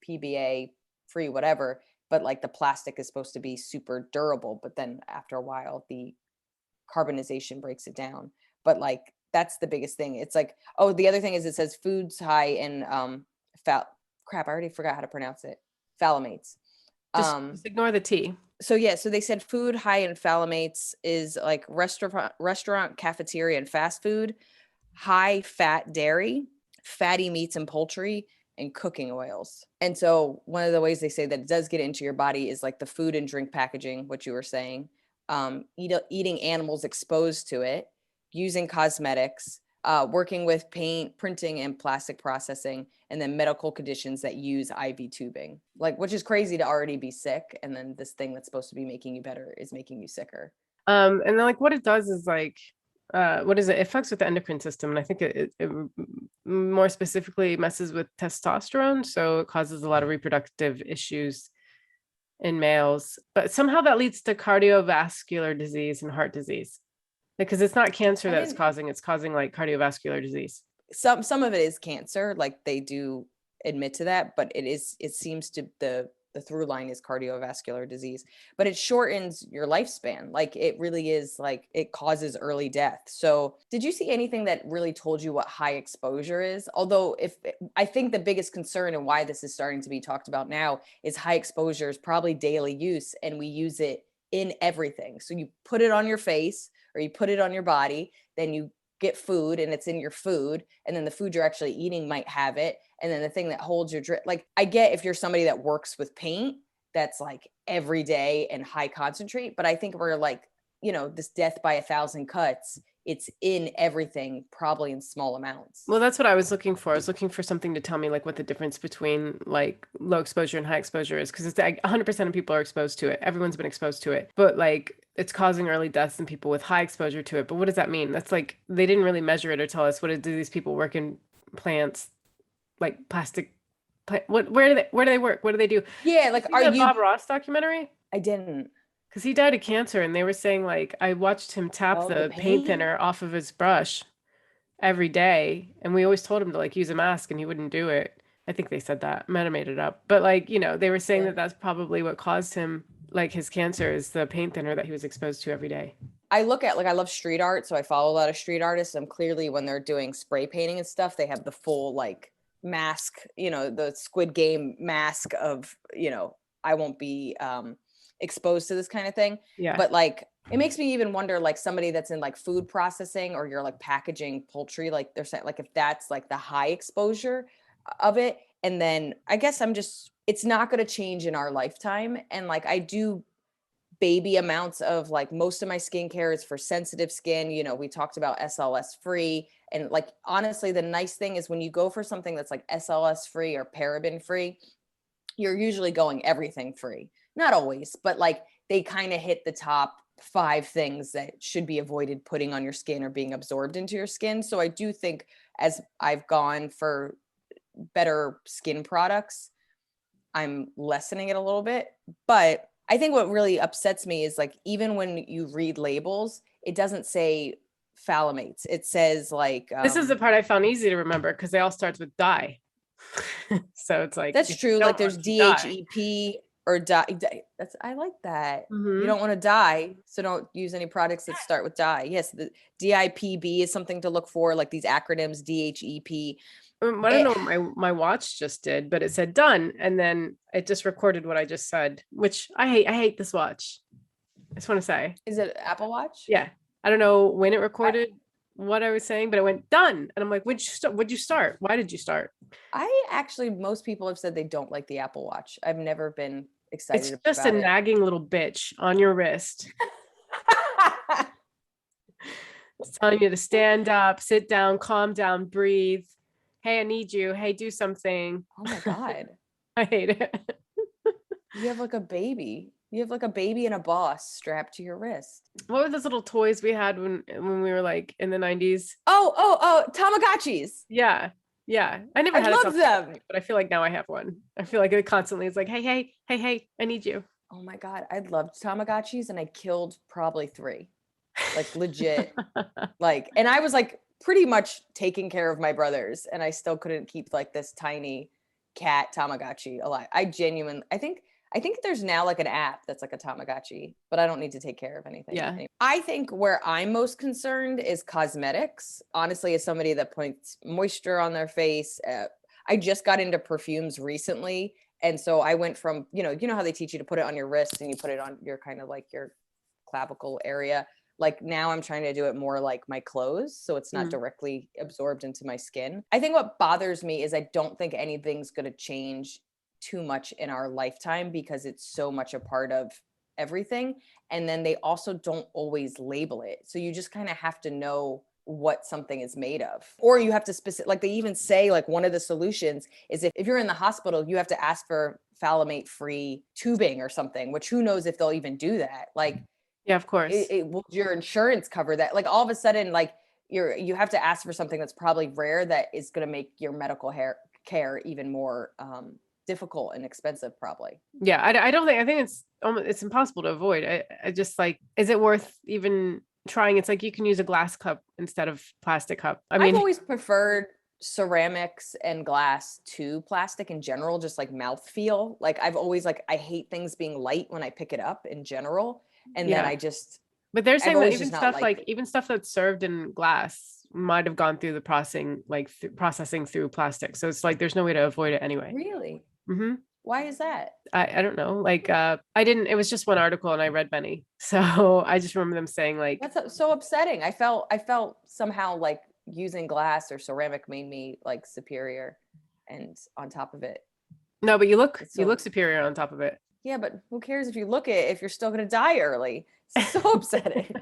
PBA free whatever, but like the plastic is supposed to be super durable, but then after a while the carbonization breaks it down. But like that's the biggest thing. It's like, oh, the other thing is it says foods high in crap, I already forgot how to pronounce it. Phthalates. Just ignore the T. So yeah, so they said food high in phthalates is like restaurant, cafeteria, and fast food, high fat dairy, fatty meats and poultry, and cooking oils. And so one of the ways they say that it does get into your body is like the food and drink packaging, what you were saying, eating animals exposed to it, using cosmetics, working with paint, printing, and plastic processing, and then medical conditions that use IV tubing, like, which is crazy to already be sick. And then this thing that's supposed to be making you better is making you sicker. And then like what it does is like, what is it? It fucks with the endocrine system. And I think it more specifically messes with testosterone. So it causes a lot of reproductive issues in males, but somehow that leads to cardiovascular disease and heart disease. Because it's not cancer that it's causing like cardiovascular disease. Some of it is cancer, like they do admit to that, but it seems to the through line is cardiovascular disease, but it shortens your lifespan. Like it really is, like it causes early death. So did you see anything that really told you what high exposure is? Although I think the biggest concern and why this is starting to be talked about now is high exposure is probably daily use, and we use it in everything. So you put it on your face or you put it on your body, then you get food and it's in your food, and then the food you're actually eating might have it, and then the thing that holds your drip, like I get if you're somebody that works with paint, that's like every day and high concentrate, but I think we're like, this death by 1,000 cuts, it's in everything, probably in small amounts. Well, that's what I was looking for. I was looking for something to tell me like what the difference between like low exposure and high exposure is, because it's like 100% of people are exposed to it. Everyone's been exposed to it, but like it's causing early deaths in people with high exposure to it. But what does that mean? That's like they didn't really measure it or tell us do these people work in plants, like plastic. Where do they work? What do they do? Yeah, like are you Bob Ross documentary? I didn't. Because he died of cancer, and they were saying like I watched him tap the paint thinner off of his brush every day, and we always told him to like use a mask, and he wouldn't do it. I think they said that. Might have made it up, but like they were saying that that's probably what caused him like his cancer is the paint thinner that he was exposed to every day. I look at I love street art, so I follow a lot of street artists, and clearly when they're doing spray painting and stuff, they have the full like mask, the Squid Game mask of I won't be exposed to this kind of thing. Yeah. But like it makes me even wonder, like somebody that's in like food processing, or you're like packaging poultry, like they're saying like if that's like the high exposure of it, and then I guess it's not going to change in our lifetime. And like I do baby amounts of like most of my skincare is for sensitive skin. We talked about SLS free, and like honestly the nice thing is when you go for something that's like SLS free or paraben free, you're usually going everything free. Not always, but like they kind of hit the top 5 things that should be avoided putting on your skin or being absorbed into your skin. So I do think as I've gone for better skin products, I'm lessening it a little bit. But I think what really upsets me is like, even when you read labels, it doesn't say phthalates. It says like, this is the part I found easy to remember because they all starts with dye. So it's like, that's true. Like there's DHEP or dye. I like that. Mm-hmm. You don't want to dye, so don't use any products that start with dye. Yes, the DIPB is something to look for, like these acronyms, DHEP. I don't know what my watch just did, but it said done, and then it just recorded what I just said, which I hate. I hate this watch. I just want to say. Is it Apple Watch? Yeah. I don't know when it recorded what I was saying, but it went done. And I'm like, what'd you start? Why did you start? Most people have said they don't like the Apple Watch. I've never been excited about it. It's just a nagging little bitch on your wrist. It's telling you to stand up, sit down, calm down, breathe. Hey, I need you. Hey, do something. Oh my God. I hate it. You have like a baby. You have like a baby and a boss strapped to your wrist. What were those little toys we had when we were like in the 90s? Oh, Tamagotchis. Yeah. Yeah. I never I had a love them. but I feel like now I have one. I feel like it constantly is like, hey, I need you. Oh my God. I loved Tamagotchis and I killed probably 3. Like legit. Like, and I was like pretty much taking care of my brothers and I still couldn't keep like this tiny cat Tamagotchi alive. I think there's now like an app that's like a Tamagotchi, but I don't need to take care of anything. Yeah. I think where I'm most concerned is cosmetics. Honestly, as somebody that puts moisture on their face, I just got into perfumes recently. And so I went from, you know how they teach you to put it on your wrist and you put it on your kind of like your clavicle area. Like now I'm trying to do it more like my clothes. So it's not directly absorbed into my skin. I think what bothers me is I don't think anything's going to change too much in our lifetime because it's so much a part of everything. And then they also don't always label it. So you just kind of have to know what something is made of, or you have to like they even say like one of the solutions is if you're in the hospital, you have to ask for phthalate free tubing or something, which who knows if they'll even do that. Like, yeah, of course. Will your insurance cover that? Like all of a sudden, like you have to ask for something that's probably rare that is going to make your medical care even more difficult and expensive probably. Yeah. I don't think, I think it's impossible to avoid. I just like, is it worth even trying? It's like you can use a glass cup instead of plastic cup. I mean, I've always preferred ceramics and glass to plastic in general, just like mouthfeel. Like I've always like, I hate things being light when I pick it up in general. And then I just, but they're saying that even stuff like even stuff that's served in glass might have gone through the processing through plastic. So it's like, there's no way to avoid it anyway. Really? Mm-hmm. Why is that? I don't know. Like, it was just one article and I read many. So I just remember them saying like, that's so upsetting. I felt somehow like using glass or ceramic made me like superior and on top of it. No, but you look superior on top of it. Yeah, but who cares if you look at it if you're still going to die early? It's so upsetting.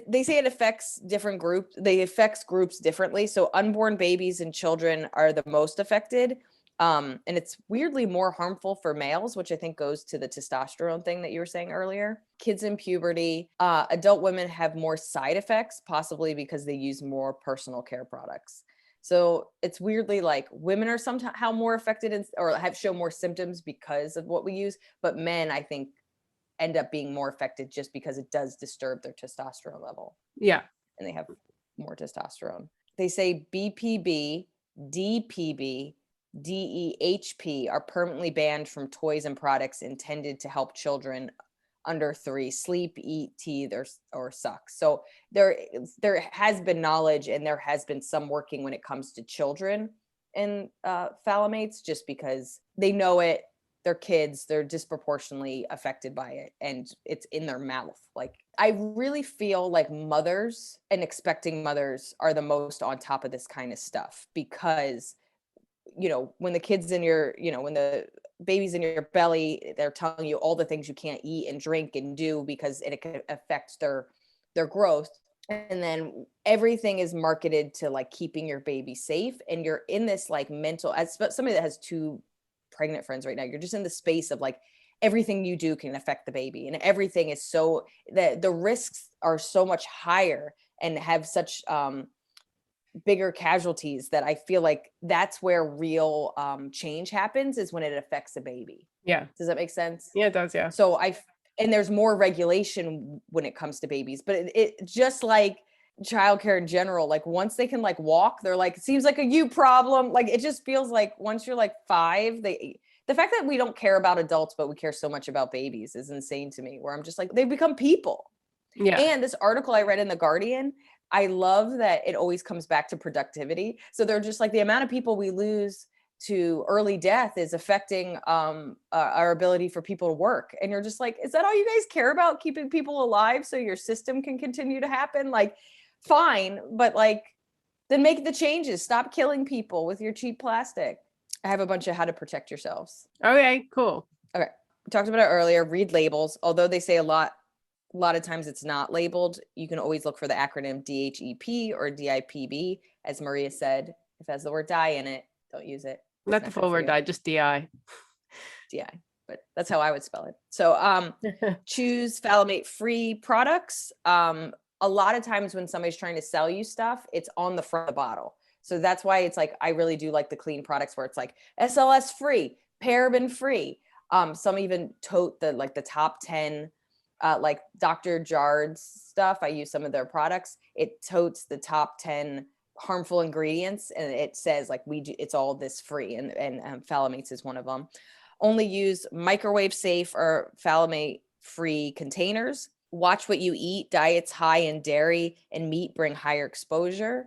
They say it affects different groups. They affects groups differently. So unborn babies and children are the most affected. And it's weirdly more harmful for males, which I think goes to the testosterone thing that you were saying earlier. Kids in puberty, adult women have more side effects, possibly because they use more personal care products. So it's weirdly like women are somehow more affected or have show more symptoms because of what we use. But men, I think, end up being more affected just because it does disturb their testosterone level. Yeah. And they have more testosterone. They say BPB, DPB, DEHP are permanently banned from toys and products intended to help children under 3 sleep, eat, teeth, or suck. So there has been knowledge and there has been some working when it comes to children and phthalates, just because they know it. They're kids, they're disproportionately affected by it, and it's in their mouth. Like I really feel like mothers and expecting mothers are the most on top of this kind of stuff, because when the kids in your, when the baby's in your belly, they're telling you all the things you can't eat and drink and do because it can affect their growth. And then everything is marketed to like keeping your baby safe, and you're in this like mental, as somebody that has 2 pregnant friends right now, you're just in the space of like everything you do can affect the baby, and everything is so that the risks are so much higher and have such bigger casualties, that I feel like that's where real change happens, is when it affects a baby. Yeah. Does that make sense? Yeah, it does. Yeah. So and there's more regulation when it comes to babies, but it just like childcare in general, like once they can like walk, they're like, it seems like a you problem. Like it just feels like once you're like 5, the fact that we don't care about adults but we care so much about babies is insane to me, where I'm just like, they become people. Yeah. And this article I read in The Guardian, I love that it always comes back to productivity. So they're just like, the amount of people we lose to early death is affecting our ability for people to work. And you're just like, is that all you guys care about? Keeping people alive so your system can continue to happen? Like, fine, but like, then make the changes. Stop killing people with your cheap plastic. I have a bunch of how to protect yourselves. Okay, cool. Okay. We talked about it earlier. Read labels. Although they say a lot of times it's not labeled, you can always look for the acronym DHEP or DIPB. As Maria said, if it has the word die in it, don't use it. Not the full word die, just DI. DI, but that's how I would spell it. So choose phthalate free products. a lot of times when somebody's trying to sell you stuff, it's on the front of the bottle. So that's why it's like, I really do like the clean products where it's like SLS free, paraben free. Some even tote the top 10, like Dr. Jard's stuff. I use some of their products. It totes the top 10 harmful ingredients, and it says like it's all this free, and phthalates is one of them. Only use microwave safe or phthalate free containers. Watch what you eat. Diets high in dairy and meat bring higher exposure.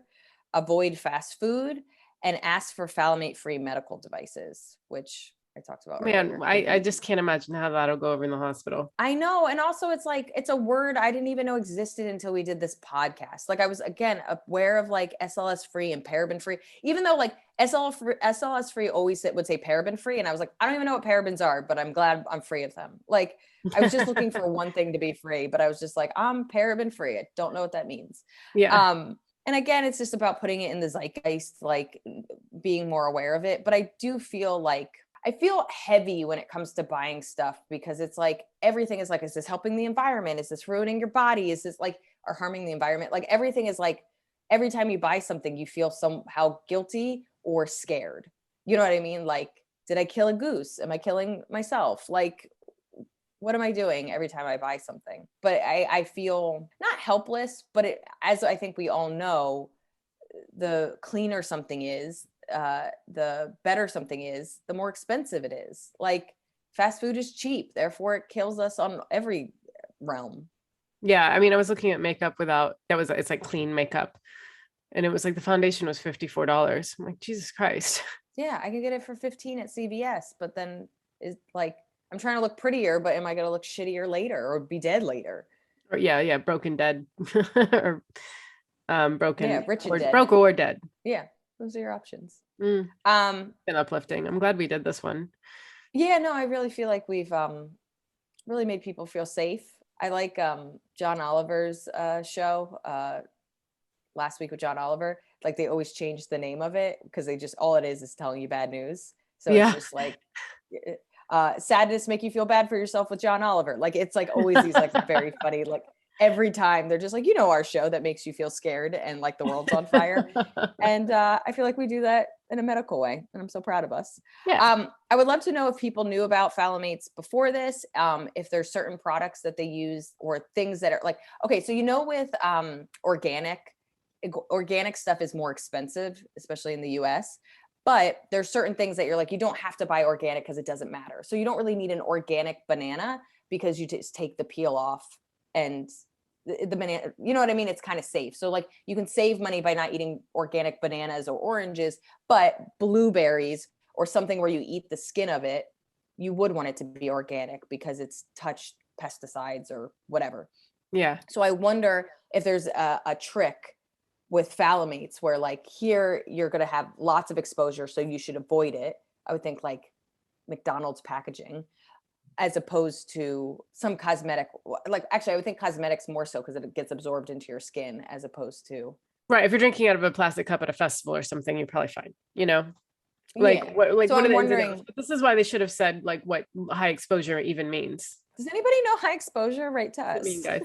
Avoid fast food, and ask for phthalate free medical devices, which I talked about Man, earlier. I just can't imagine how that'll go over in the hospital. I know. And also it's like, it's a word I didn't even know existed until we did this podcast. Like I was, again, aware of like SLS free and paraben free, even though like SLS free always would say paraben free. And I was like, I don't even know what parabens are, but I'm glad I'm free of them. Like I was just looking for one thing to be free, but I was just like, I'm paraben free. I don't know what that means. Yeah. And again, it's just about putting it in the zeitgeist, like being more aware of it. But I do feel like, I feel heavy when it comes to buying stuff, because it's like, everything is like, is this helping the environment? Is this ruining your body? Is this like, or harming the environment? Like everything is like, every time you buy something, you feel somehow guilty or scared. You know what I mean? Like, did I kill a goose? Am I killing myself? Like, what am I doing every time I buy something? But I feel not helpless, but as I think we all know, the cleaner something is, the better something is, the more expensive it is. Like fast food is cheap, therefore it kills us on every realm. Yeah. I mean, I was looking at makeup it's like clean makeup. And it was like the foundation was $54. I'm like, Jesus Christ. Yeah, I could get it for 15 at CVS, but then it's like, I'm trying to look prettier, but am I going to look shittier later or be dead later? Or yeah, broken dead. Or broken, yeah, rich and dead. broke or dead. Yeah, those are your options. And uplifting. I'm glad we did this one. Yeah, no, I really feel like we've really made people feel safe. I like John Oliver's show last week with John Oliver. Like they always change the name of it because they just, all it is telling you bad news. So it's just like sadness make you feel bad for yourself with John Oliver. Like it's like always these like very funny, like every time they're just like, you know, our show that makes you feel scared and like the world's on fire. And I feel like we do that in a medical way, and I'm so proud of us. Yeah. I would love to know if people knew about phthalates before this, if there's certain products that they use or things that are like, okay, so you know, with organic stuff is more expensive, especially in the US. But there's certain things that you're like, you don't have to buy organic because it doesn't matter. So you don't really need an organic banana because you just take the peel off and the banana, you know what I mean? It's kind of safe. So like you can save money by not eating organic bananas or oranges, but blueberries or something where you eat the skin of it, you would want it to be organic because it's touched pesticides or whatever. Yeah. So I wonder if there's a trick with phthalates where like here you're going to have lots of exposure, so you should avoid it. I would think like McDonald's packaging, as opposed to some cosmetic, like actually I would think cosmetics more so because it gets absorbed into your skin as opposed to. Right. If you're drinking out of a plastic cup at a festival or something, you're probably fine, you know? Like Yeah. what So are I'm the wondering, but this is why they should have said like what high exposure even means. does anybody know high exposure? Write to us. Mean guys.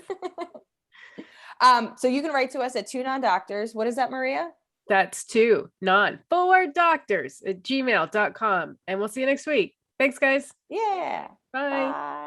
So you can write to us at 2non-doctors. What is that, Maria? That's 2non4doctors@gmail.com. And we'll see you next week. Thanks, guys. Yeah. Bye. Bye.